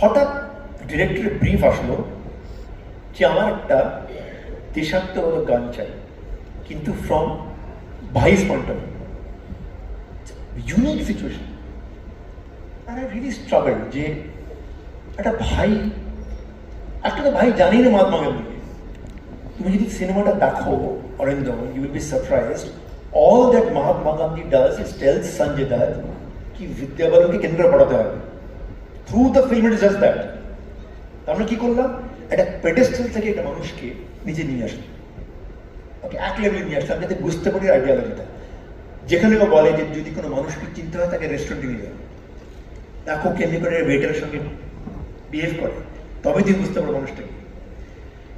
হঠাৎ ডিরেক্টরের ব্রিফ আসলো যে আমার একটা দেশাত্মবোধক গান চাই, কিন্তু from vice point of view, unique situation. আর আই রিয়েলি স্ট্রাগল যে একটা ভাই, একটা তো ভাই জানি না মহাত্মা গান্ধীকে। তুমি যদি সিনেমাটা দেখো Arindam, you will be surprised, all that Mahatma Gandhi does is tells Sanjay Dutt कि विद्या बालन के केंद्र पढ़ाते हैं। Through the film it is just that। আমরা কি করলাম, একটা পেডেস্টাল থেকে একটা মানুষকে নিচে নিয়ে আসলাম, ওকে এক লেভেলে নিয়ে আসলাম যাতে বুঝতে পারি আইডিয়ালজিটা। যেখানে ও বলে যে যদি কোনো মানুষকে চিনতে হয় তাকে রেস্টুরেন্টে নিয়ে যাবে, দেখো কেমনি করে ওয়েটারের সঙ্গে বিহেভ করে, তবে তুই বুঝতে পারো মানুষটাকে।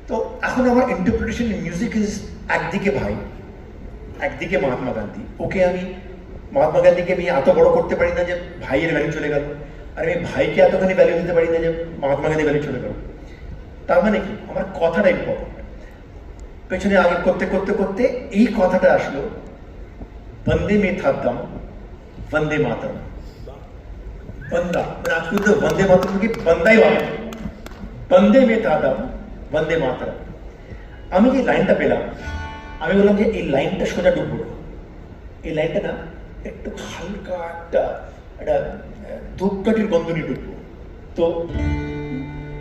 তো এখন আমার ইন্টারপ্রিটেশন মিউজিক ইজ একদিকে ভাই, একদিকে মহাত্মা গান্ধী। ওকে আমি মহাত্মা গান্ধীকে আমি এত বড় করতে পারি না যে ভাইয়ের ভ্যালু চলে গেল, আর আমি ভাইকে এতখানি ভ্যালু দিতে পারি না যে মহাত্মা গান্ধী ভ্যালু চলে গেল। তার মানে কি, আমার কথাটা ইম্পর্টেন্ট। পেছনে আগে করতে করতে করতে এই কথাটা আসলো, বন্দে মে থা দম বন্দে মাতরম। বন্দা আজ পর্যন্ত বন্দে মাতরমকে বন্দাই বলে, বন্দে মে থা দম বন্দে মাতরম। আমি যে লাইনটা পেলাম, আমি বললাম যে এই লাইনটা সোজা ডুববো না, এই লাইনটা না একটু হালকা একটা একটা ধূপকাঠির গন্ধ নিয়ে ডুববো। তো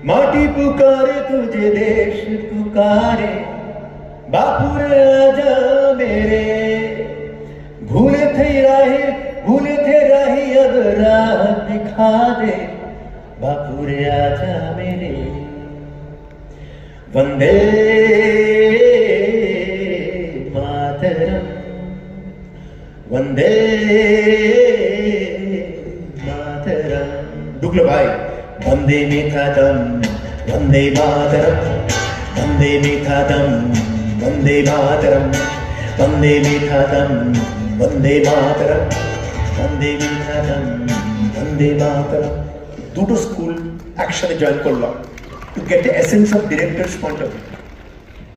মাটি পুকারে তুঝে দেশ পুকারে বাপুরে আজা মেরে भूले थे राही अब राह दिखा दे बापुरे आजा मेरे वंदे मातरम वंदे मातरम। ढुकलो भाई, वंदे में था दम वंदे मातरम, वंदे में था दम वंदे मातरम, वंदे में था दम वंदे मातरम, वंदे में था दम वंदे मातरम। দুটো স্কুল একসাথে জয়েন করলাম to get the essence of directors point of view.